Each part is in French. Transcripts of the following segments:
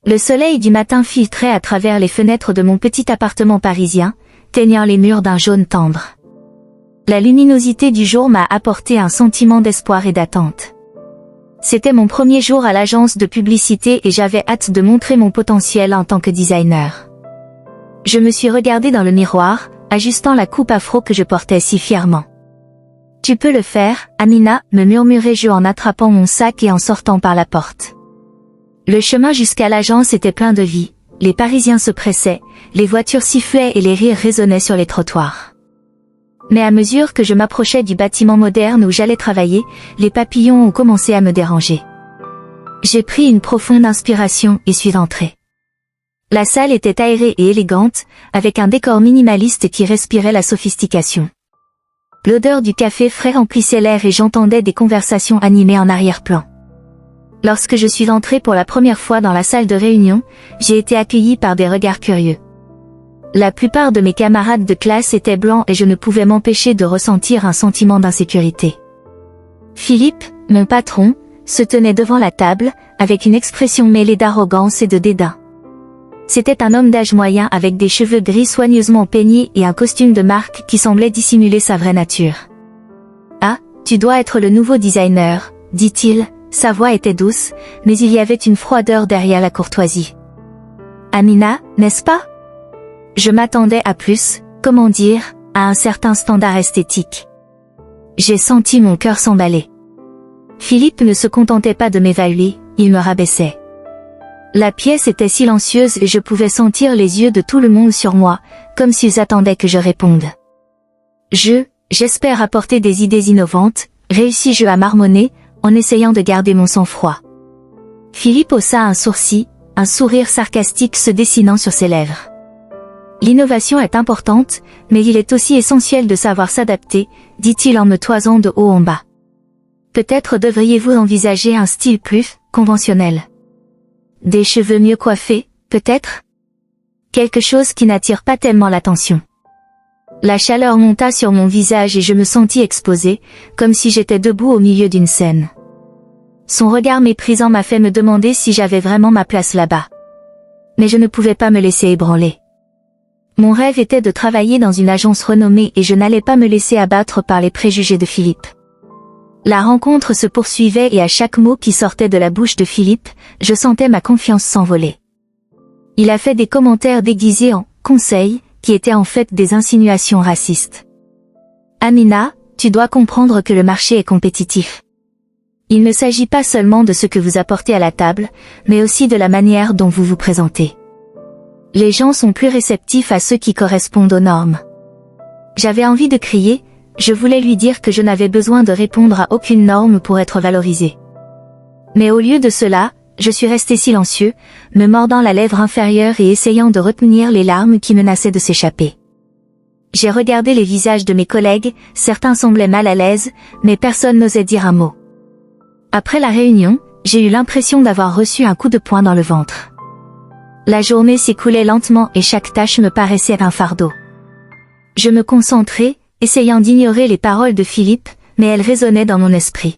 Le soleil du matin filtrait à travers les fenêtres de mon petit appartement parisien, teignant les murs d'un jaune tendre. La luminosité du jour m'a apporté un sentiment d'espoir et d'attente. C'était mon premier jour à l'agence de publicité et j'avais hâte de montrer mon potentiel en tant que designer. Je me suis regardée dans le miroir, ajustant la coupe afro que je portais si fièrement. « Tu peux le faire, Amina », me murmurai-je en attrapant mon sac et en sortant par la porte. Le chemin jusqu'à l'agence était plein de vie, les Parisiens se pressaient, les voitures sifflaient et les rires résonnaient sur les trottoirs. Mais à mesure que je m'approchais du bâtiment moderne où j'allais travailler, les papillons ont commencé à me déranger. J'ai pris une profonde inspiration et suis entrée. La salle était aérée et élégante, avec un décor minimaliste qui respirait la sophistication. L'odeur du café frais remplissait l'air et j'entendais des conversations animées en arrière-plan. Lorsque je suis entrée pour la première fois dans la salle de réunion, j'ai été accueillie par des regards curieux. La plupart de mes camarades de classe étaient blancs et je ne pouvais m'empêcher de ressentir un sentiment d'insécurité. Philippe, mon patron, se tenait devant la table, avec une expression mêlée d'arrogance et de dédain. C'était un homme d'âge moyen avec des cheveux gris soigneusement peignés et un costume de marque qui semblait dissimuler sa vraie nature. « Ah, tu dois être le nouveau designer », dit-il, sa voix était douce, mais il y avait une froideur derrière la courtoisie. « Amina, n'est-ce pas ? Je m'attendais à plus, comment dire, à un certain standard esthétique. » J'ai senti mon cœur s'emballer. Philippe ne se contentait pas de m'évaluer, il me rabaissait. La pièce était silencieuse et je pouvais sentir les yeux de tout le monde sur moi, comme s'ils attendaient que je réponde. J'espère apporter des idées innovantes, réussis-je à marmonner, en essayant de garder mon sang-froid. Philippe haussa un sourcil, un sourire sarcastique se dessinant sur ses lèvres. L'innovation est importante, mais il est aussi essentiel de savoir s'adapter, dit-il en me toisant de haut en bas. Peut-être devriez-vous envisager un style plus conventionnel. Des cheveux mieux coiffés, peut-être ? Quelque chose qui n'attire pas tellement l'attention. La chaleur monta sur mon visage et je me sentis exposée, comme si j'étais debout au milieu d'une scène. Son regard méprisant m'a fait me demander si j'avais vraiment ma place là-bas. Mais je ne pouvais pas me laisser ébranler. Mon rêve était de travailler dans une agence renommée et je n'allais pas me laisser abattre par les préjugés de Philippe. La rencontre se poursuivait et à chaque mot qui sortait de la bouche de Philippe, je sentais ma confiance s'envoler. Il a fait des commentaires déguisés en « conseils » qui étaient en fait des insinuations racistes. « Amina, tu dois comprendre que le marché est compétitif. Il ne s'agit pas seulement de ce que vous apportez à la table, mais aussi de la manière dont vous vous présentez. Les gens sont plus réceptifs à ceux qui correspondent aux normes. » J'avais envie de crier. Je voulais lui dire que je n'avais besoin de répondre à aucune norme pour être valorisé. Mais au lieu de cela, je suis resté silencieux, me mordant la lèvre inférieure et essayant de retenir les larmes qui menaçaient de s'échapper. J'ai regardé les visages de mes collègues, certains semblaient mal à l'aise, mais personne n'osait dire un mot. Après la réunion, j'ai eu l'impression d'avoir reçu un coup de poing dans le ventre. La journée s'écoulait lentement et chaque tâche me paraissait un fardeau. Je me concentrais, essayant d'ignorer les paroles de Philippe, mais elles résonnaient dans mon esprit.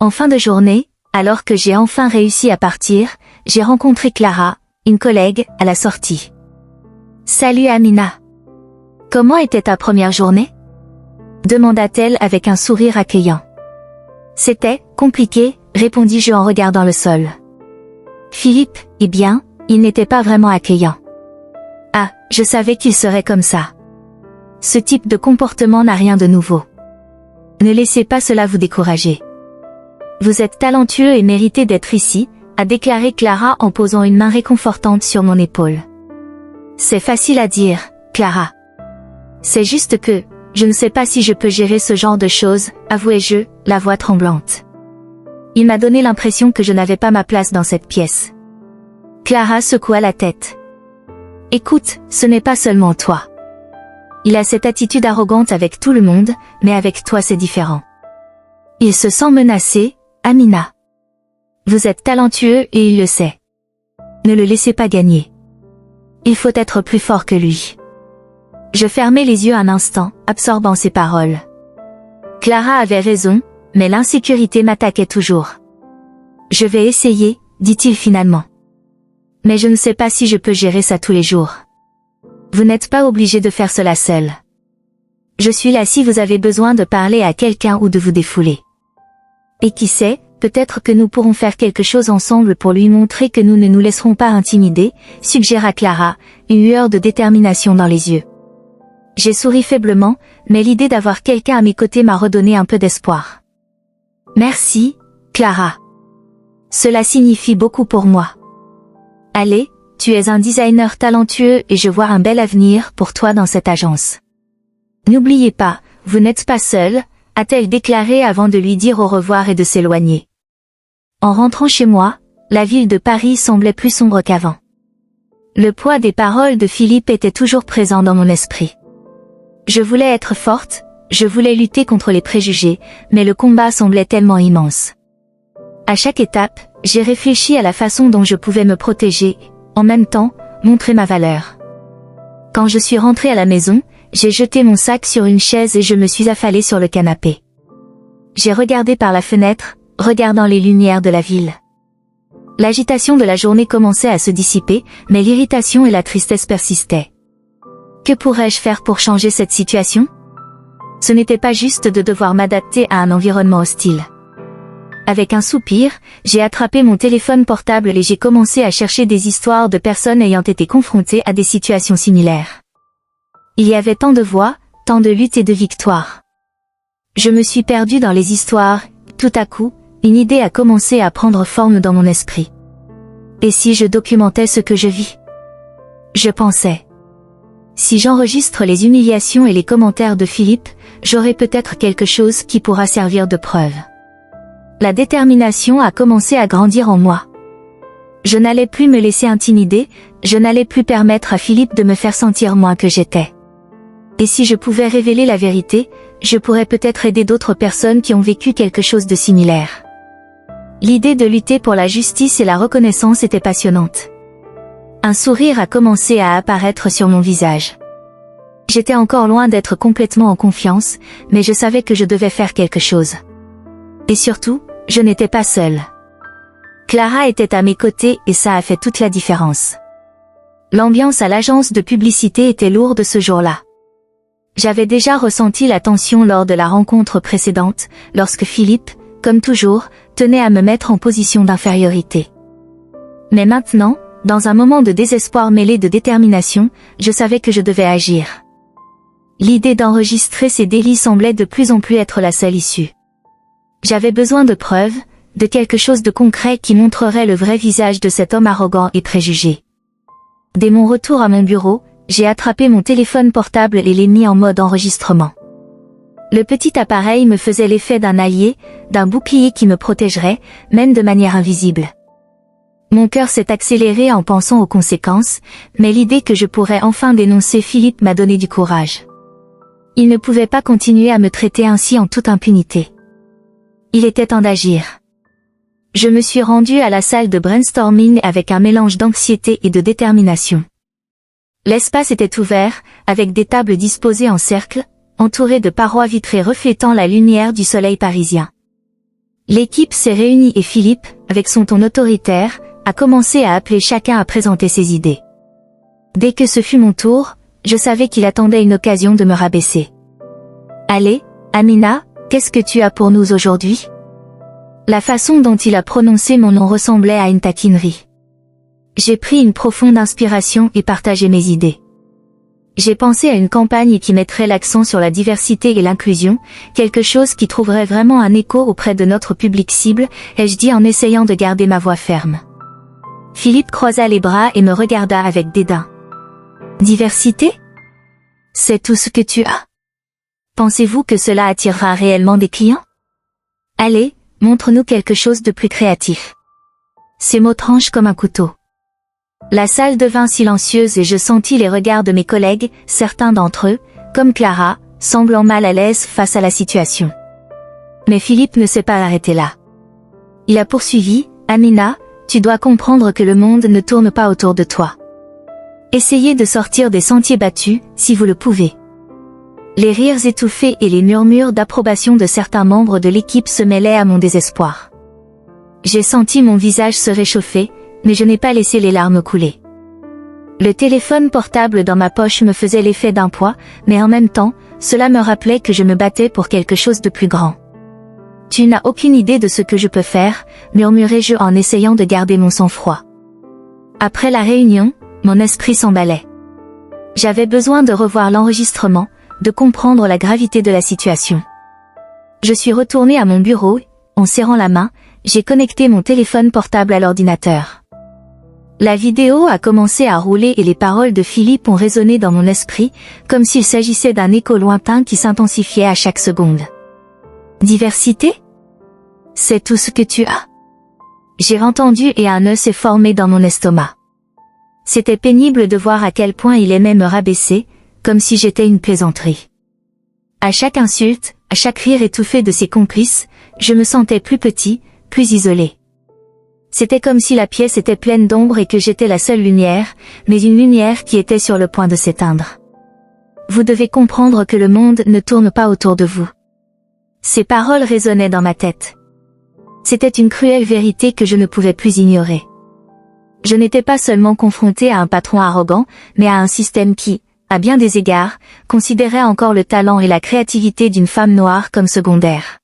En fin de journée, alors que j'ai enfin réussi à partir, j'ai rencontré Clara, une collègue, à la sortie. « Salut Amina. Comment était ta première journée ?» demanda-t-elle avec un sourire accueillant. « C'était compliqué, répondis-je en regardant le sol. Philippe, eh bien, il n'était pas vraiment accueillant. Ah, je savais qu'il serait comme ça. Ce type de comportement n'a rien de nouveau. Ne laissez pas cela vous décourager. Vous êtes talentueux et méritez d'être ici, a déclaré Clara en posant une main réconfortante sur mon épaule. C'est facile à dire, Clara. C'est juste que, je ne sais pas si je peux gérer ce genre de choses, avouai-je, la voix tremblante. Il m'a donné l'impression que je n'avais pas ma place dans cette pièce. Clara secoua la tête. Écoute, ce n'est pas seulement toi. Il a cette attitude arrogante avec tout le monde, mais avec toi c'est différent. Il se sent menacé, Amina. Vous êtes talentueux et il le sait. Ne le laissez pas gagner. Il faut être plus fort que lui. Je fermai les yeux un instant, absorbant ses paroles. Clara avait raison, mais l'insécurité m'attaquait toujours. Je vais essayer, dit-il finalement. Mais je ne sais pas si je peux gérer ça tous les jours. Vous n'êtes pas obligé de faire cela seul. Je suis là si vous avez besoin de parler à quelqu'un ou de vous défouler. Et qui sait, peut-être que nous pourrons faire quelque chose ensemble pour lui montrer que nous ne nous laisserons pas intimider, suggéra Clara, une lueur de détermination dans les yeux. J'ai souri faiblement, mais l'idée d'avoir quelqu'un à mes côtés m'a redonné un peu d'espoir. Merci, Clara. Cela signifie beaucoup pour moi. Allez, tu es un designer talentueux et je vois un bel avenir pour toi dans cette agence. N'oubliez pas, vous n'êtes pas seul, a-t-elle déclaré avant de lui dire au revoir et de s'éloigner. En rentrant chez moi, la ville de Paris semblait plus sombre qu'avant. Le poids des paroles de Philippe était toujours présent dans mon esprit. Je voulais être forte, je voulais lutter contre les préjugés, mais le combat semblait tellement immense. À chaque étape, j'ai réfléchi à la façon dont je pouvais me protéger, en même temps, montrer ma valeur. Quand je suis rentrée à la maison, j'ai jeté mon sac sur une chaise et je me suis affalée sur le canapé. J'ai regardé par la fenêtre, regardant les lumières de la ville. L'agitation de la journée commençait à se dissiper, mais l'irritation et la tristesse persistaient. Que pourrais-je faire pour changer cette situation? Ce n'était pas juste de devoir m'adapter à un environnement hostile. Avec un soupir, j'ai attrapé mon téléphone portable et j'ai commencé à chercher des histoires de personnes ayant été confrontées à des situations similaires. Il y avait tant de voix, tant de luttes et de victoires. Je me suis perdue dans les histoires, tout à coup, une idée a commencé à prendre forme dans mon esprit. Et si je documentais ce que je vis? Je pensais. Si j'enregistre les humiliations et les commentaires de Philippe, j'aurai peut-être quelque chose qui pourra servir de preuve. La détermination a commencé à grandir en moi. Je n'allais plus me laisser intimider, je n'allais plus permettre à Philippe de me faire sentir moins que j'étais. Et si je pouvais révéler la vérité, je pourrais peut-être aider d'autres personnes qui ont vécu quelque chose de similaire. L'idée de lutter pour la justice et la reconnaissance était passionnante. Un sourire a commencé à apparaître sur mon visage. J'étais encore loin d'être complètement en confiance, mais je savais que je devais faire quelque chose. Et surtout, je n'étais pas seule. Clara était à mes côtés et ça a fait toute la différence. L'ambiance à l'agence de publicité était lourde ce jour-là. J'avais déjà ressenti la tension lors de la rencontre précédente, lorsque Philippe, comme toujours, tenait à me mettre en position d'infériorité. Mais maintenant, dans un moment de désespoir mêlé de détermination, je savais que je devais agir. L'idée d'enregistrer ces délits semblait de plus en plus être la seule issue. J'avais besoin de preuves, de quelque chose de concret qui montrerait le vrai visage de cet homme arrogant et préjugé. Dès mon retour à mon bureau, j'ai attrapé mon téléphone portable et l'ai mis en mode enregistrement. Le petit appareil me faisait l'effet d'un allié, d'un bouclier qui me protégerait, même de manière invisible. Mon cœur s'est accéléré en pensant aux conséquences, mais l'idée que je pourrais enfin dénoncer Philippe m'a donné du courage. Il ne pouvait pas continuer à me traiter ainsi en toute impunité. Il était temps d'agir. Je me suis rendue à la salle de brainstorming avec un mélange d'anxiété et de détermination. L'espace était ouvert, avec des tables disposées en cercle, entourées de parois vitrées reflétant la lumière du soleil parisien. L'équipe s'est réunie et Philippe, avec son ton autoritaire, a commencé à appeler chacun à présenter ses idées. Dès que ce fut mon tour, je savais qu'il attendait une occasion de me rabaisser. « Allez, Amina, qu'est-ce que tu as pour nous aujourd'hui ?» La façon dont il a prononcé mon nom ressemblait à une taquinerie. J'ai pris une profonde inspiration et partagé mes idées. J'ai pensé à une campagne qui mettrait l'accent sur la diversité et l'inclusion, quelque chose qui trouverait vraiment un écho auprès de notre public cible, ai-je dit en essayant de garder ma voix ferme. Philippe croisa les bras et me regarda avec dédain. Diversité? C'est tout ce que tu as? Pensez-vous que cela attirera réellement des clients? Allez, montre-nous quelque chose de plus créatif. Ces mots tranchent comme un couteau. La salle devint silencieuse et je sentis les regards de mes collègues, certains d'entre eux, comme Clara, semblant mal à l'aise face à la situation. Mais Philippe ne s'est pas arrêté là. Il a poursuivi, « Amina, tu dois comprendre que le monde ne tourne pas autour de toi. Essayez de sortir des sentiers battus, si vous le pouvez. » Les rires étouffés et les murmures d'approbation de certains membres de l'équipe se mêlaient à mon désespoir. J'ai senti mon visage se réchauffer, mais je n'ai pas laissé les larmes couler. Le téléphone portable dans ma poche me faisait l'effet d'un poids, mais en même temps, cela me rappelait que je me battais pour quelque chose de plus grand. Tu n'as aucune idée de ce que je peux faire, murmurai-je en essayant de garder mon sang-froid. Après la réunion, mon esprit s'emballait. J'avais besoin de revoir l'enregistrement, de comprendre la gravité de la situation. Je suis retournée à mon bureau, en serrant la main, j'ai connecté mon téléphone portable à l'ordinateur. La vidéo a commencé à rouler et les paroles de Philippe ont résonné dans mon esprit, comme s'il s'agissait d'un écho lointain qui s'intensifiait à chaque seconde. Diversité? C'est tout ce que tu as? J'ai entendu et un nœud s'est formé dans mon estomac. C'était pénible de voir à quel point il aimait me rabaisser, comme si j'étais une plaisanterie. À chaque insulte, à chaque rire étouffé de ses complices, je me sentais plus petit, plus isolé. C'était comme si la pièce était pleine d'ombre et que j'étais la seule lumière, mais une lumière qui était sur le point de s'éteindre. Vous devez comprendre que le monde ne tourne pas autour de vous. Ces paroles résonnaient dans ma tête. C'était une cruelle vérité que je ne pouvais plus ignorer. Je n'étais pas seulement confrontée à un patron arrogant, mais à un système qui, à bien des égards, considérait encore le talent et la créativité d'une femme noire comme secondaires.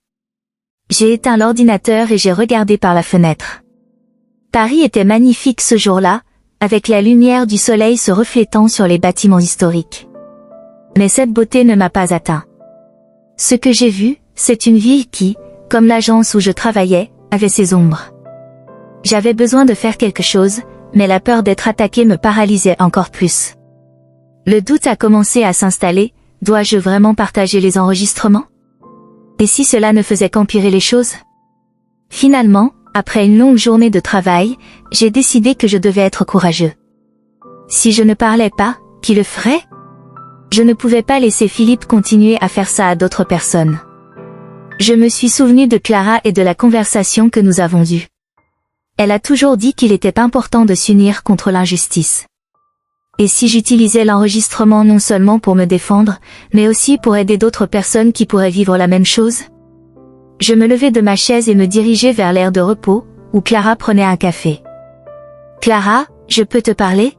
J'ai éteint l'ordinateur et j'ai regardé par la fenêtre. Paris était magnifique ce jour-là, avec la lumière du soleil se reflétant sur les bâtiments historiques. Mais cette beauté ne m'a pas atteint. Ce que j'ai vu, c'est une ville qui, comme l'agence où je travaillais, avait ses ombres. J'avais besoin de faire quelque chose, mais la peur d'être attaquée me paralysait encore plus. Le doute a commencé à s'installer, dois-je vraiment partager les enregistrements? Et si cela ne faisait qu'empirer les choses? Finalement, après une longue journée de travail, j'ai décidé que je devais être courageux. Si je ne parlais pas, qui le ferait? Je ne pouvais pas laisser Philippe continuer à faire ça à d'autres personnes. Je me suis souvenu de Clara et de la conversation que nous avons eue. Elle a toujours dit qu'il était important de s'unir contre l'injustice. Et si j'utilisais l'enregistrement non seulement pour me défendre, mais aussi pour aider d'autres personnes qui pourraient vivre la même chose? Je me levai de ma chaise et me dirigeai vers l'aire de repos, où Clara prenait un café. « Clara, je peux te parler ?»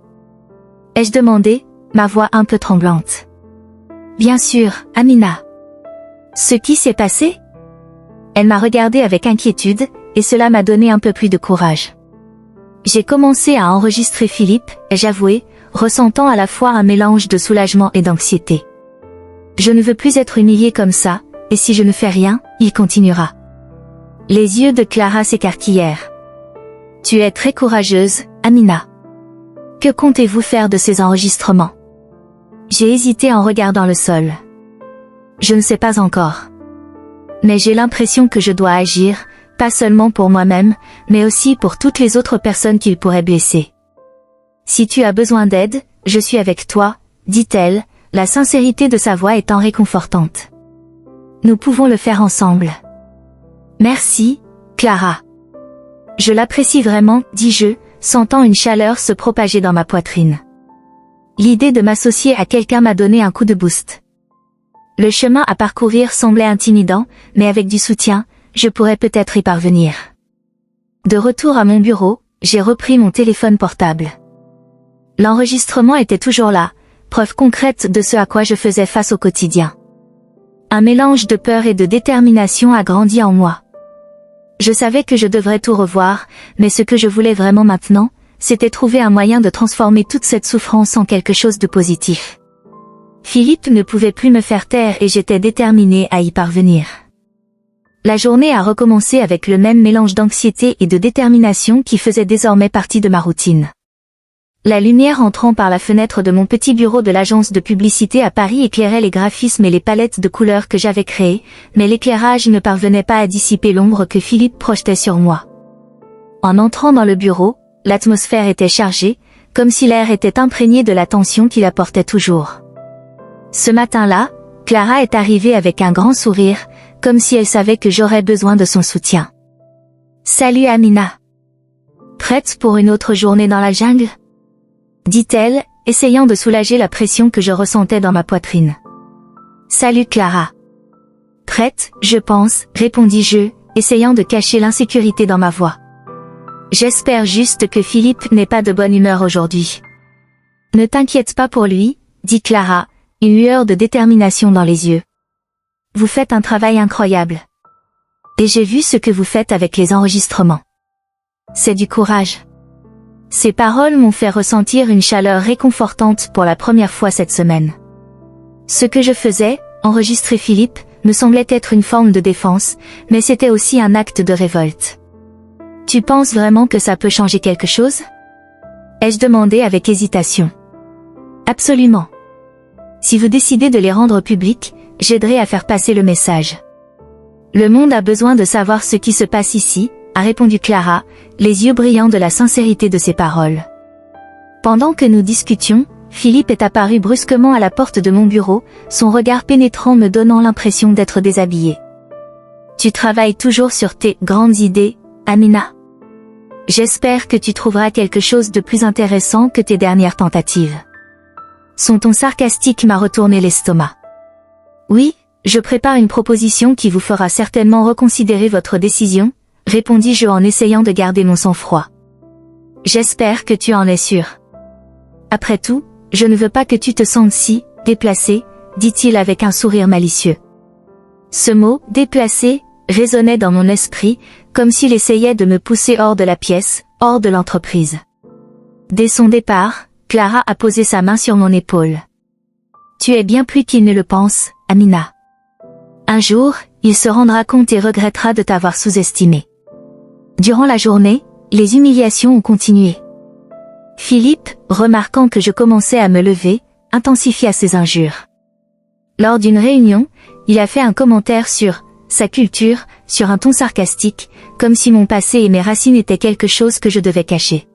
ai-je demandé, ma voix un peu tremblante. « Bien sûr, Amina. » Ce qui s'est passé? Elle m'a regardé avec inquiétude, et cela m'a donné un peu plus de courage. J'ai commencé à enregistrer Philippe, ai-je avoué, ressentant à la fois un mélange de soulagement et d'anxiété. Je ne veux plus être humiliée comme ça, et si je ne fais rien, il continuera. Les yeux de Clara s'écarquillèrent. Tu es très courageuse, Amina. Que comptez-vous faire de ces enregistrements? J'ai hésité en regardant le sol. Je ne sais pas encore. Mais j'ai l'impression que je dois agir, pas seulement pour moi-même, mais aussi pour toutes les autres personnes qu'il pourrait blesser. Si tu as besoin d'aide, je suis avec toi, dit-elle, la sincérité de sa voix étant réconfortante. Nous pouvons le faire ensemble. Merci, Clara. Je l'apprécie vraiment, dis-je, sentant une chaleur se propager dans ma poitrine. L'idée de m'associer à quelqu'un m'a donné un coup de boost. Le chemin à parcourir semblait intimidant, mais avec du soutien, je pourrais peut-être y parvenir. De retour à mon bureau, j'ai repris mon téléphone portable. L'enregistrement était toujours là, preuve concrète de ce à quoi je faisais face au quotidien. Un mélange de peur et de détermination a grandi en moi. Je savais que je devrais tout revoir, mais ce que je voulais vraiment maintenant, c'était trouver un moyen de transformer toute cette souffrance en quelque chose de positif. Philippe ne pouvait plus me faire taire et j'étais déterminée à y parvenir. La journée a recommencé avec le même mélange d'anxiété et de détermination qui faisait désormais partie de ma routine. La lumière entrant par la fenêtre de mon petit bureau de l'agence de publicité à Paris éclairait les graphismes et les palettes de couleurs que j'avais créées, mais l'éclairage ne parvenait pas à dissiper l'ombre que Philippe projetait sur moi. En entrant dans le bureau, l'atmosphère était chargée, comme si l'air était imprégné de la tension qu'il apportait toujours. Ce matin-là, Clara est arrivée avec un grand sourire, comme si elle savait que j'aurais besoin de son soutien. « Salut Amina. Prête pour une autre journée dans la jungle ?» dit-elle, essayant de soulager la pression que je ressentais dans ma poitrine. « Salut Clara. »« Prête, je pense, répondis-je, essayant de cacher l'insécurité dans ma voix. » J'espère juste que Philippe n'est pas de bonne humeur aujourd'hui. Ne t'inquiète pas pour lui, dit Clara, une lueur de détermination dans les yeux. Vous faites un travail incroyable. Et j'ai vu ce que vous faites avec les enregistrements. C'est du courage. Ces paroles m'ont fait ressentir une chaleur réconfortante pour la première fois cette semaine. Ce que je faisais, enregistrer Philippe, me semblait être une forme de défense, mais c'était aussi un acte de révolte. Tu penses vraiment que ça peut changer quelque chose? Ai-je demandé avec hésitation. Absolument. Si vous décidez de les rendre publics, j'aiderai à faire passer le message. Le monde a besoin de savoir ce qui se passe ici, a répondu Clara, les yeux brillants de la sincérité de ses paroles. Pendant que nous discutions, Philippe est apparu brusquement à la porte de mon bureau, son regard pénétrant me donnant l'impression d'être déshabillé. Tu travailles toujours sur tes grandes idées, Amina. J'espère que tu trouveras quelque chose de plus intéressant que tes dernières tentatives. Son ton sarcastique m'a retourné l'estomac. Oui, je prépare une proposition qui vous fera certainement reconsidérer votre décision, répondis-je en essayant de garder mon sang-froid. J'espère que tu en es sûr. Après tout, je ne veux pas que tu te sentes si déplacé, dit-il avec un sourire malicieux. Ce mot, déplacé, résonnait dans mon esprit, comme s'il essayait de me pousser hors de la pièce, hors de l'entreprise. Dès son départ, Clara a posé sa main sur mon épaule. Tu es bien plus qu'il ne le pense, Amina. Un jour, il se rendra compte et regrettera de t'avoir sous-estimé. Durant la journée, les humiliations ont continué. Philippe, remarquant que je commençais à me lever, intensifia ses injures. Lors d'une réunion, il a fait un commentaire sur sa culture, sur un ton sarcastique, comme si mon passé et mes racines étaient quelque chose que je devais cacher.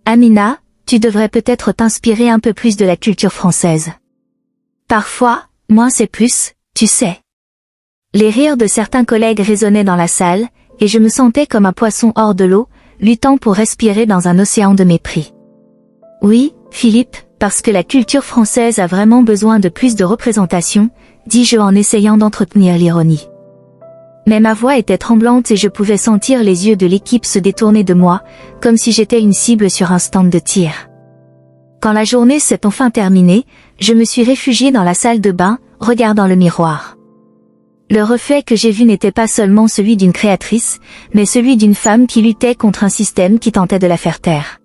Amina, tu devrais peut-être t'inspirer un peu plus de la culture française. Parfois, moins c'est plus, tu sais. Les rires de certains collègues résonnaient dans la salle, et je me sentais comme un poisson hors de l'eau, luttant pour respirer dans un océan de mépris. Oui, Philippe, parce que la culture française a vraiment besoin de plus de représentation, dis-je en essayant d'entretenir l'ironie. Mais ma voix était tremblante et je pouvais sentir les yeux de l'équipe se détourner de moi, comme si j'étais une cible sur un stand de tir. Quand la journée s'est enfin terminée, je me suis réfugiée dans la salle de bain, regardant le miroir. Le reflet que j'ai vu n'était pas seulement celui d'une créatrice, mais celui d'une femme qui luttait contre un système qui tentait de la faire taire.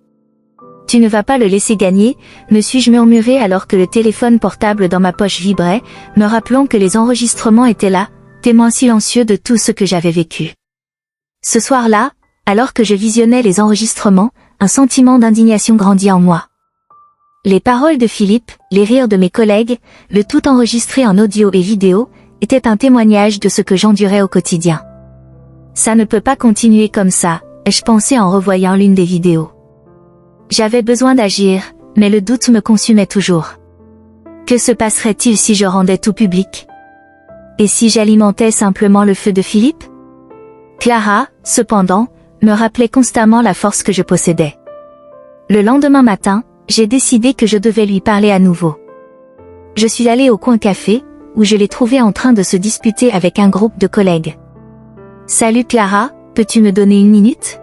Tu ne vas pas le laisser gagner, me suis-je murmuré alors que le téléphone portable dans ma poche vibrait, me rappelant que les enregistrements étaient là, témoins silencieux de tout ce que j'avais vécu. Ce soir-là, alors que je visionnais les enregistrements, un sentiment d'indignation grandit en moi. Les paroles de Philippe, les rires de mes collègues, le tout enregistré en audio et vidéo, étaient un témoignage de ce que j'endurais au quotidien. Ça ne peut pas continuer comme ça, ai-je pensé en revoyant l'une des vidéos. J'avais besoin d'agir, mais le doute me consumait toujours. Que se passerait-il si je rendais tout public? Et si j'alimentais simplement le feu de Philippe? Clara, cependant, me rappelait constamment la force que je possédais. Le lendemain matin, j'ai décidé que je devais lui parler à nouveau. Je suis allée au coin café, où je l'ai trouvé en train de se disputer avec un groupe de collègues. « Salut Clara, peux-tu me donner une minute ?»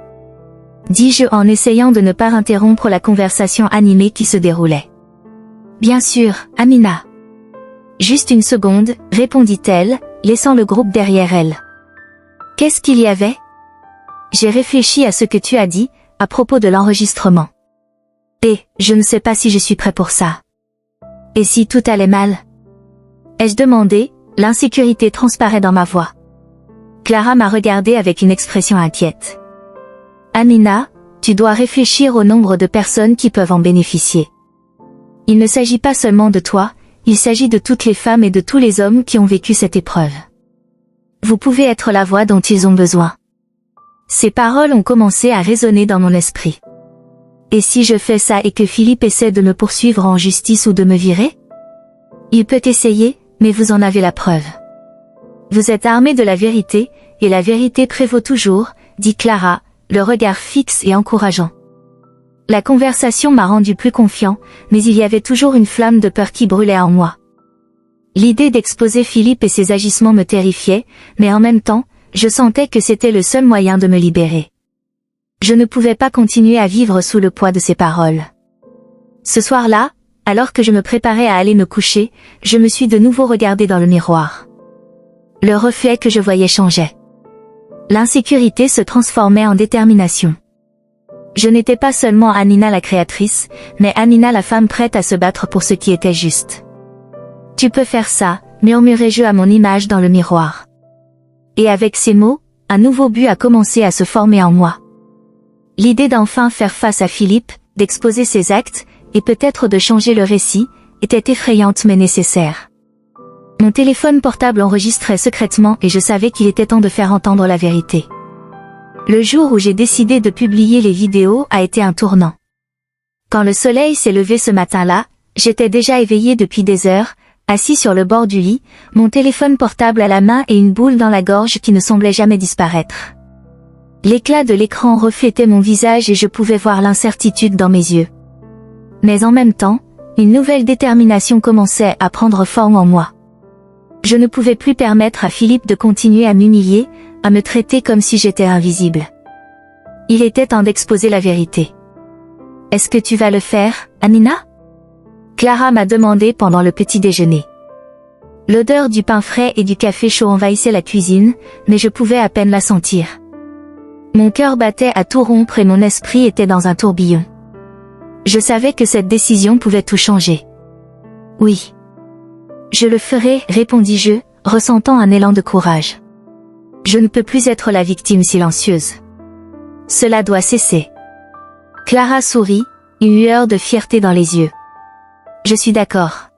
dis-je en essayant de ne pas interrompre la conversation animée qui se déroulait. « Bien sûr, Amina. » Juste une seconde, répondit-elle, laissant le groupe derrière elle. « Qu'est-ce qu'il y avait ?» J'ai réfléchi à ce que tu as dit, à propos de l'enregistrement. Et, je ne sais pas si je suis prêt pour ça. Et si tout allait mal? Ai-je demandé, l'insécurité transparaît dans ma voix. Clara m'a regardé avec une expression inquiète. Amina, tu dois réfléchir au nombre de personnes qui peuvent en bénéficier. Il ne s'agit pas seulement de toi, il s'agit de toutes les femmes et de tous les hommes qui ont vécu cette épreuve. Vous pouvez être la voix dont ils ont besoin. Ces paroles ont commencé à résonner dans mon esprit. Et si je fais ça et que Philippe essaie de me poursuivre en justice ou de me virer? Il peut essayer, mais vous en avez la preuve. Vous êtes armé de la vérité, et la vérité prévaut toujours, dit Clara, le regard fixe et encourageant. La conversation m'a rendu plus confiant, mais il y avait toujours une flamme de peur qui brûlait en moi. L'idée d'exposer Philippe et ses agissements me terrifiait, mais en même temps, je sentais que c'était le seul moyen de me libérer. Je ne pouvais pas continuer à vivre sous le poids de ces paroles. Ce soir-là, alors que je me préparais à aller me coucher, je me suis de nouveau regardée dans le miroir. Le reflet que je voyais changeait. L'insécurité se transformait en détermination. Je n'étais pas seulement Amina la créatrice, mais Amina la femme prête à se battre pour ce qui était juste. « Tu peux faire ça », murmurai-je à mon image dans le miroir. Et avec ces mots, un nouveau but a commencé à se former en moi. L'idée d'enfin faire face à Philippe, d'exposer ses actes, et peut-être de changer le récit, était effrayante mais nécessaire. Mon téléphone portable enregistrait secrètement et je savais qu'il était temps de faire entendre la vérité. Le jour où j'ai décidé de publier les vidéos a été un tournant. Quand le soleil s'est levé ce matin-là, j'étais déjà éveillée depuis des heures, assis sur le bord du lit, mon téléphone portable à la main et une boule dans la gorge qui ne semblait jamais disparaître. L'éclat de l'écran reflétait mon visage et je pouvais voir l'incertitude dans mes yeux. Mais en même temps, une nouvelle détermination commençait à prendre forme en moi. Je ne pouvais plus permettre à Philippe de continuer à m'humilier, à me traiter comme si j'étais invisible. Il était temps d'exposer la vérité. « Est-ce que tu vas le faire, Amina ?» Clara m'a demandé pendant le petit déjeuner. L'odeur du pain frais et du café chaud envahissait la cuisine, mais je pouvais à peine la sentir. Mon cœur battait à tout rompre et mon esprit était dans un tourbillon. Je savais que cette décision pouvait tout changer. « Oui. Je le ferai, répondis-je, ressentant un élan de courage. Je ne peux plus être la victime silencieuse. Cela doit cesser. » Clara sourit, une lueur de fierté dans les yeux. « Je suis d'accord.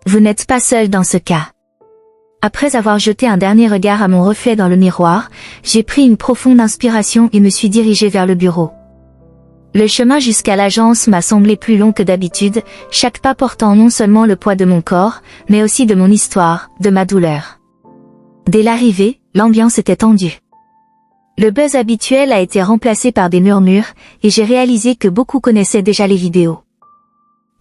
Vous n'êtes pas seule dans ce cas. » Après avoir jeté un dernier regard à mon reflet dans le miroir, j'ai pris une profonde inspiration et me suis dirigée vers le bureau. Le chemin jusqu'à l'agence m'a semblé plus long que d'habitude, chaque pas portant non seulement le poids de mon corps, mais aussi de mon histoire, de ma douleur. Dès l'arrivée, l'ambiance était tendue. Le buzz habituel a été remplacé par des murmures, et j'ai réalisé que beaucoup connaissaient déjà les vidéos.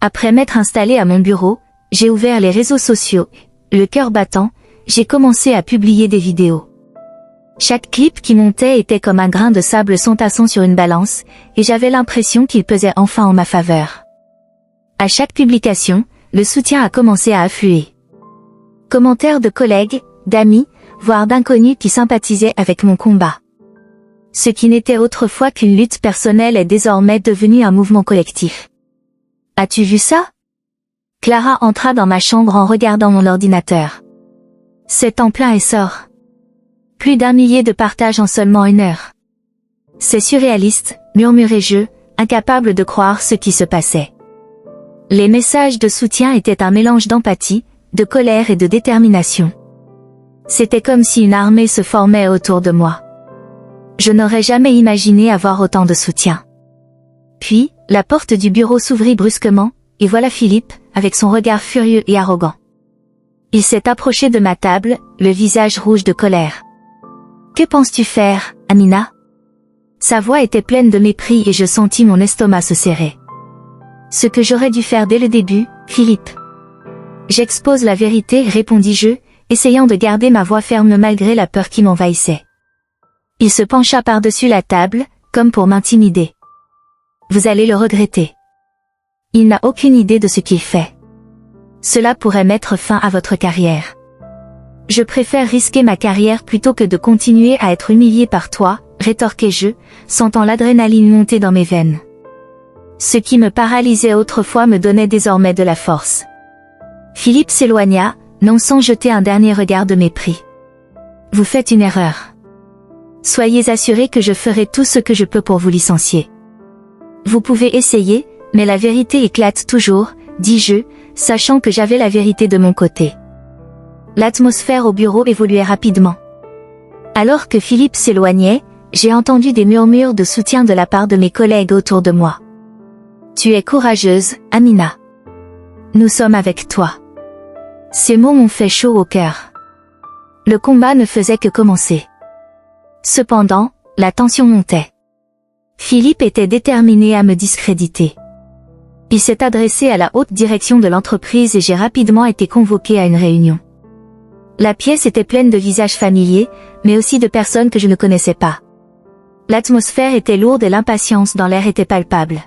Après m'être installé à mon bureau, j'ai ouvert les réseaux sociaux, le cœur battant, j'ai commencé à publier des vidéos. Chaque clip qui montait était comme un grain de sable s'entassant sur une balance, et j'avais l'impression qu'il pesait enfin en ma faveur. À chaque publication, le soutien a commencé à affluer. Commentaires de collègues, d'amis, voire d'inconnus qui sympathisaient avec mon combat. Ce qui n'était autrefois qu'une lutte personnelle est désormais devenu un mouvement collectif. « As-tu vu ça ?» Clara entra dans ma chambre en regardant mon ordinateur. « C'est en plein essor. Plus d'1 millier de partages en seulement 1 heure. C'est surréaliste, murmurai-je, incapable de croire ce qui se passait. Les messages de soutien étaient un mélange d'empathie, de colère et de détermination. C'était comme si une armée se formait autour de moi. Je n'aurais jamais imaginé avoir autant de soutien. Puis, la porte du bureau s'ouvrit brusquement, et voilà Philippe, avec son regard furieux et arrogant. Il s'est approché de ma table, le visage rouge de colère. « Que penses-tu faire, Amina ?» Sa voix était pleine de mépris et je sentis mon estomac se serrer. Ce que j'aurais dû faire dès le début, Philippe. J'expose la vérité, répondis-je, essayant de garder ma voix ferme malgré la peur qui m'envahissait. Il se pencha par-dessus la table, comme pour m'intimider. Vous allez le regretter. Il n'a aucune idée de ce qu'il fait. Cela pourrait mettre fin à votre carrière. Je préfère risquer ma carrière plutôt que de continuer à être humilié par toi, rétorquai-je, sentant l'adrénaline monter dans mes veines. Ce qui me paralysait autrefois me donnait désormais de la force. Philippe s'éloigna, non sans jeter un dernier regard de mépris. Vous faites une erreur. Soyez assurés que je ferai tout ce que je peux pour vous licencier. Vous pouvez essayer, mais la vérité éclate toujours, dis-je, sachant que j'avais la vérité de mon côté. L'atmosphère au bureau évoluait rapidement. Alors que Philippe s'éloignait, j'ai entendu des murmures de soutien de la part de mes collègues autour de moi. Tu es courageuse, Amina. Nous sommes avec toi. Ces mots m'ont fait chaud au cœur. Le combat ne faisait que commencer. Cependant, la tension montait. Philippe était déterminé à me discréditer. Il s'est adressé à la haute direction de l'entreprise et j'ai rapidement été convoqué à une réunion. La pièce était pleine de visages familiers, mais aussi de personnes que je ne connaissais pas. L'atmosphère était lourde et l'impatience dans l'air était palpable.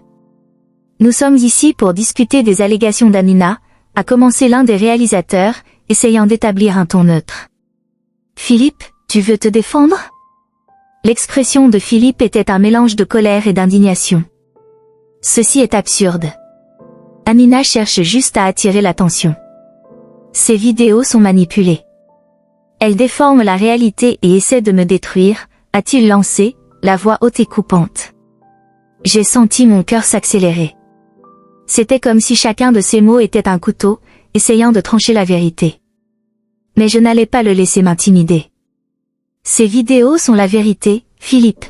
Nous sommes ici pour discuter des allégations d'Amina, a commencé l'un des réalisateurs, essayant d'établir un ton neutre. Philippe, tu veux te défendre? L'expression de Philippe était un mélange de colère et d'indignation. Ceci est absurde. Amina cherche juste à attirer l'attention. Ces vidéos sont manipulées. Elle déforme la réalité et essaie de me détruire, a-t-il lancé, la voix haute et coupante. J'ai senti mon cœur s'accélérer. C'était comme si chacun de ces mots était un couteau, essayant de trancher la vérité. Mais je n'allais pas le laisser m'intimider. Ces vidéos sont la vérité, Philippe.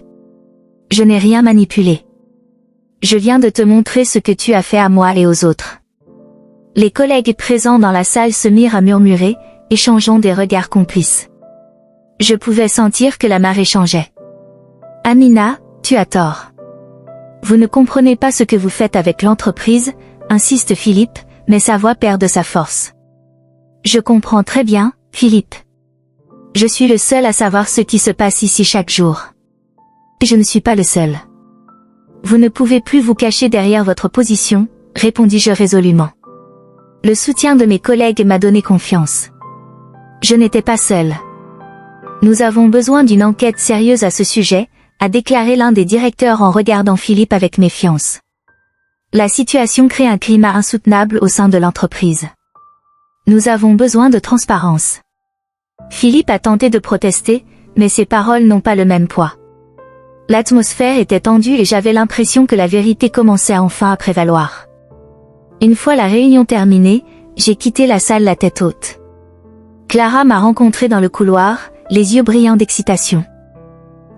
Je n'ai rien manipulé. Je viens de te montrer ce que tu as fait à moi et aux autres. Les collègues présents dans la salle se mirent à murmurer, échangeant des regards complices. Je pouvais sentir que la marée changeait. Amina, tu as tort. Vous ne comprenez pas ce que vous faites avec l'entreprise, insiste Philippe, mais sa voix perd de sa force. Je comprends très bien, Philippe. Je suis le seul à savoir ce qui se passe ici chaque jour. Et je ne suis pas le seul. Vous ne pouvez plus vous cacher derrière votre position, répondis-je résolument. Le soutien de mes collègues m'a donné confiance. Je n'étais pas seul. Nous avons besoin d'une enquête sérieuse à ce sujet, a déclaré l'un des directeurs en regardant Philippe avec méfiance. La situation crée un climat insoutenable au sein de l'entreprise. Nous avons besoin de transparence. Philippe a tenté de protester, mais ses paroles n'ont pas le même poids. L'atmosphère était tendue et j'avais l'impression que la vérité commençait enfin à prévaloir. Une fois la réunion terminée, j'ai quitté la salle la tête haute. Clara m'a rencontré dans le couloir, les yeux brillants d'excitation.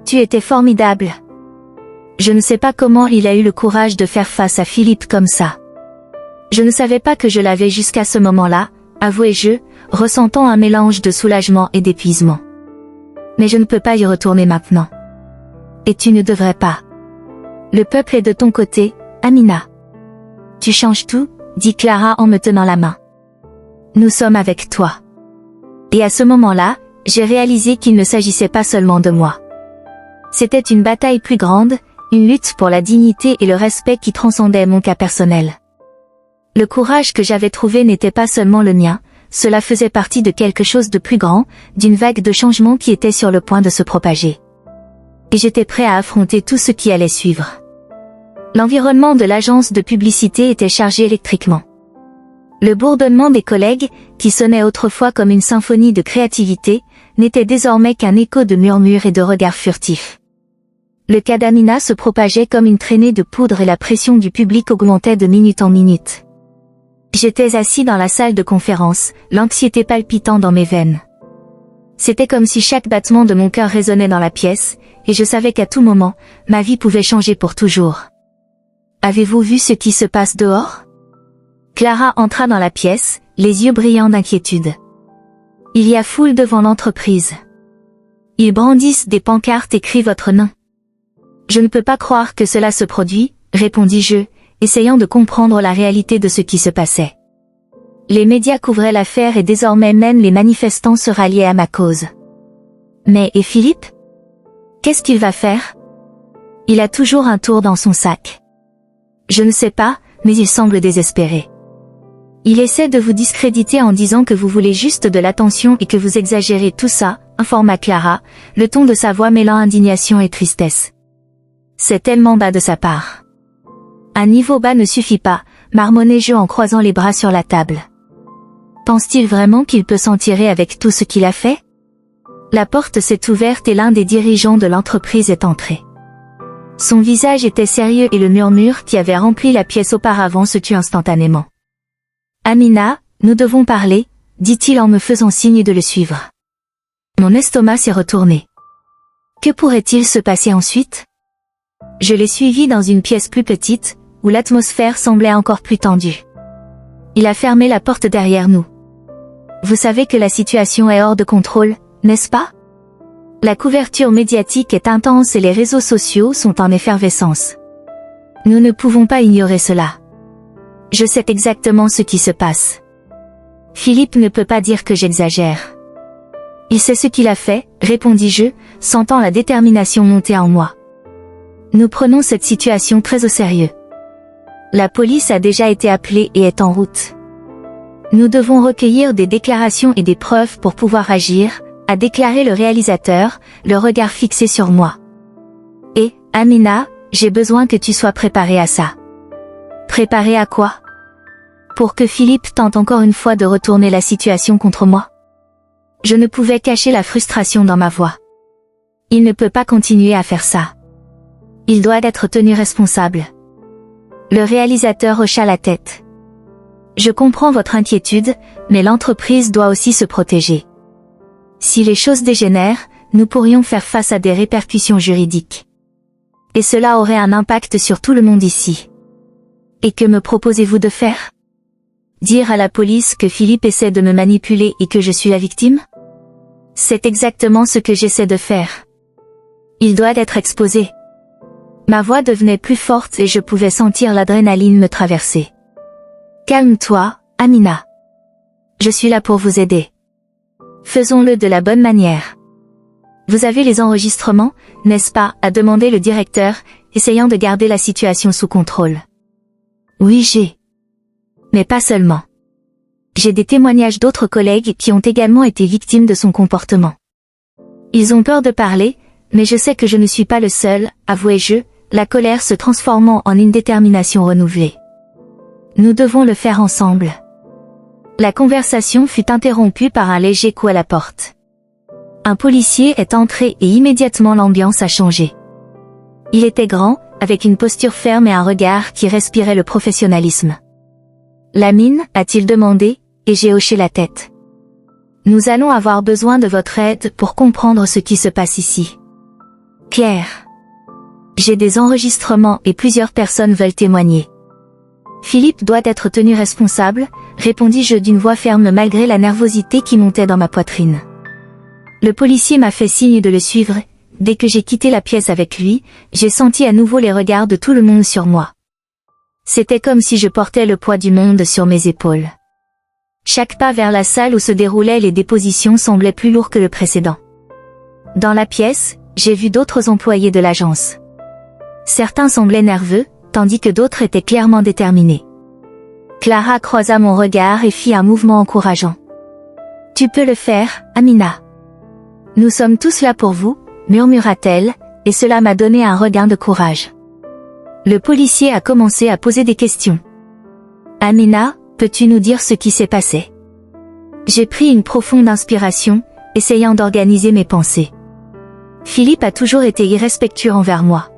Tu étais formidable. Je ne sais pas comment il a eu le courage de faire face à Philippe comme ça. Je ne savais pas que je l'avais jusqu'à ce moment-là, avouai-je, ressentant un mélange de soulagement et d'épuisement. Mais je ne peux pas y retourner maintenant. Et tu ne devrais pas. Le peuple est de ton côté, Amina. Tu changes tout, dit Clara en me tenant la main. Nous sommes avec toi. Et à ce moment-là, j'ai réalisé qu'il ne s'agissait pas seulement de moi. C'était une bataille plus grande, une lutte pour la dignité et le respect qui transcendait mon cas personnel. Le courage que j'avais trouvé n'était pas seulement le mien, cela faisait partie de quelque chose de plus grand, d'une vague de changement qui était sur le point de se propager. Et j'étais prêt à affronter tout ce qui allait suivre. L'environnement de l'agence de publicité était chargé électriquement. Le bourdonnement des collègues, qui sonnait autrefois comme une symphonie de créativité, n'était désormais qu'un écho de murmures et de regards furtifs. Le cas d'Amina se propageait comme une traînée de poudre et la pression du public augmentait de minute en minute. J'étais assis dans la salle de conférence, l'anxiété palpitant dans mes veines. C'était comme si chaque battement de mon cœur résonnait dans la pièce, et je savais qu'à tout moment, ma vie pouvait changer pour toujours. Avez-vous vu ce qui se passe dehors? Clara entra dans la pièce, les yeux brillants d'inquiétude. Il y a foule devant l'entreprise. Ils brandissent des pancartes écrits votre nom. Je ne peux pas croire que cela se produit, répondis-je, essayant de comprendre la réalité de ce qui se passait. Les médias couvraient l'affaire et désormais même les manifestants se ralliaient à ma cause. Mais et Philippe? Qu'est-ce qu'il va faire? Il a toujours un tour dans son sac. Je ne sais pas, mais il semble désespéré. Il essaie de vous discréditer en disant que vous voulez juste de l'attention et que vous exagérez tout ça, informa Clara, le ton de sa voix mêlant indignation et tristesse. C'est tellement bas de sa part. Un niveau bas ne suffit pas, marmonnai-je en croisant les bras sur la table. Pense-t-il vraiment qu'il peut s'en tirer avec tout ce qu'il a fait? La porte s'est ouverte et l'un des dirigeants de l'entreprise est entré. Son visage était sérieux et le murmure qui avait rempli la pièce auparavant se tut instantanément. Amina, nous devons parler, dit-il en me faisant signe de le suivre. Mon estomac s'est retourné. Que pourrait-il se passer ensuite? Je l'ai suivi dans une pièce plus petite, où l'atmosphère semblait encore plus tendue. Il a fermé la porte derrière nous. Vous savez que la situation est hors de contrôle, n'est-ce pas? La couverture médiatique est intense et les réseaux sociaux sont en effervescence. Nous ne pouvons pas ignorer cela. Je sais exactement ce qui se passe. Philippe ne peut pas dire que j'exagère. Il sait ce qu'il a fait, répondis-je, sentant la détermination monter en moi. Nous prenons cette situation très au sérieux. La police a déjà été appelée et est en route. Nous devons recueillir des déclarations et des preuves pour pouvoir agir, a déclaré le réalisateur, le regard fixé sur moi. Et, Amina, j'ai besoin que tu sois préparée à ça. Préparée à quoi? Pour que Philippe tente encore une fois de retourner la situation contre moi. Je ne pouvais cacher la frustration dans ma voix. Il ne peut pas continuer à faire ça. Il doit être tenu responsable. Le réalisateur hocha la tête. Je comprends votre inquiétude, mais l'entreprise doit aussi se protéger. Si les choses dégénèrent, nous pourrions faire face à des répercussions juridiques. Et cela aurait un impact sur tout le monde ici. Et que me proposez-vous de faire? Dire à la police que Philippe essaie de me manipuler et que je suis la victime? C'est exactement ce que j'essaie de faire. Il doit être exposé. Ma voix devenait plus forte et je pouvais sentir l'adrénaline me traverser. Calme-toi, Amina. Je suis là pour vous aider. Faisons-le de la bonne manière. Vous avez les enregistrements, n'est-ce pas, a demandé le directeur, essayant de garder la situation sous contrôle. Oui, j'ai. Mais pas seulement. J'ai des témoignages d'autres collègues qui ont également été victimes de son comportement. Ils ont peur de parler, mais je sais que je ne suis pas le seul, avouai-je, la colère se transformant en une détermination renouvelée. Nous devons le faire ensemble. La conversation fut interrompue par un léger coup à la porte. Un policier est entré et immédiatement l'ambiance a changé. Il était grand, avec une posture ferme et un regard qui respirait le professionnalisme. Lamine, a-t-il demandé, et j'ai hoché la tête. Nous allons avoir besoin de votre aide pour comprendre ce qui se passe ici. Claire. J'ai des enregistrements et plusieurs personnes veulent témoigner. Philippe doit être tenu responsable, répondis-je d'une voix ferme malgré la nervosité qui montait dans ma poitrine. Le policier m'a fait signe de le suivre. Dès que j'ai quitté la pièce avec lui, j'ai senti à nouveau les regards de tout le monde sur moi. C'était comme si je portais le poids du monde sur mes épaules. Chaque pas vers la salle où se déroulaient les dépositions semblait plus lourd que le précédent. Dans la pièce, j'ai vu d'autres employés de l'agence. Certains semblaient nerveux, tandis que d'autres étaient clairement déterminés. Clara croisa mon regard et fit un mouvement encourageant. « Tu peux le faire, Amina. Nous sommes tous là pour vous, » murmura-t-elle, et cela m'a donné un regain de courage. Le policier a commencé à poser des questions. « Amina, peux-tu nous dire ce qui s'est passé ?» J'ai pris une profonde inspiration, essayant d'organiser mes pensées. Philippe a toujours été irrespectueux envers moi.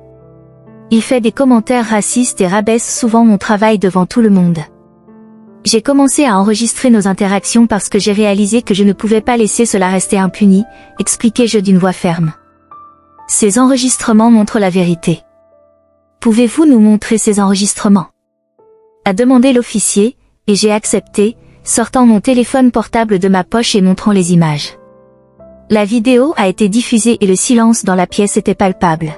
Il fait des commentaires racistes et rabaisse souvent mon travail devant tout le monde. J'ai commencé à enregistrer nos interactions parce que j'ai réalisé que je ne pouvais pas laisser cela rester impuni, expliquai-je d'une voix ferme. Ces enregistrements montrent la vérité. Pouvez-vous nous montrer ces enregistrements? A demandé l'officier, et j'ai accepté, sortant mon téléphone portable de ma poche et montrant les images. La vidéo a été diffusée et le silence dans la pièce était palpable.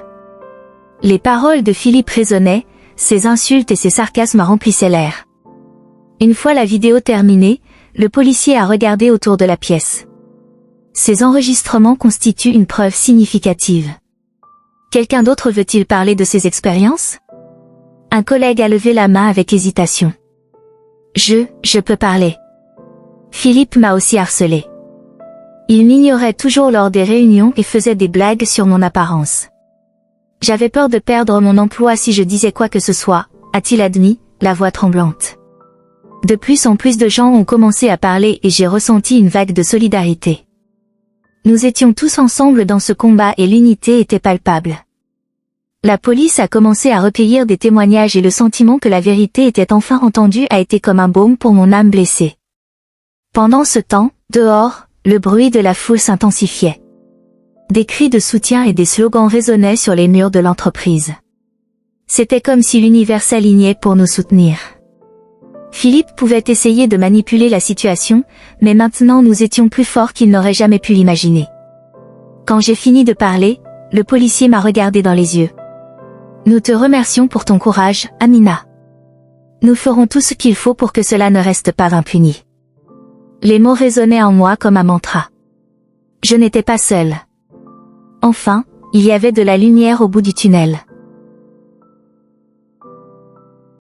Les paroles de Philippe résonnaient, ses insultes et ses sarcasmes remplissaient l'air. Une fois la vidéo terminée, le policier a regardé autour de la pièce. Ces enregistrements constituent une preuve significative. Quelqu'un d'autre veut-il parler de ses expériences? Un collègue a levé la main avec hésitation. Je peux parler. Philippe m'a aussi harcelé. Il m'ignorait toujours lors des réunions et faisait des blagues sur mon apparence. J'avais peur de perdre mon emploi si je disais quoi que ce soit, a-t-il admis, la voix tremblante. De plus en plus de gens ont commencé à parler et j'ai ressenti une vague de solidarité. Nous étions tous ensemble dans ce combat et l'unité était palpable. La police a commencé à recueillir des témoignages et le sentiment que la vérité était enfin entendue a été comme un baume pour mon âme blessée. Pendant ce temps, dehors, le bruit de la foule s'intensifiait. Des cris de soutien et des slogans résonnaient sur les murs de l'entreprise. C'était comme si l'univers s'alignait pour nous soutenir. Philippe pouvait essayer de manipuler la situation, mais maintenant nous étions plus forts qu'il n'aurait jamais pu l'imaginer. Quand j'ai fini de parler, le policier m'a regardé dans les yeux. Nous te remercions pour ton courage, Amina. Nous ferons tout ce qu'il faut pour que cela ne reste pas impuni. Les mots résonnaient en moi comme un mantra. Je n'étais pas seule. Enfin, il y avait de la lumière au bout du tunnel.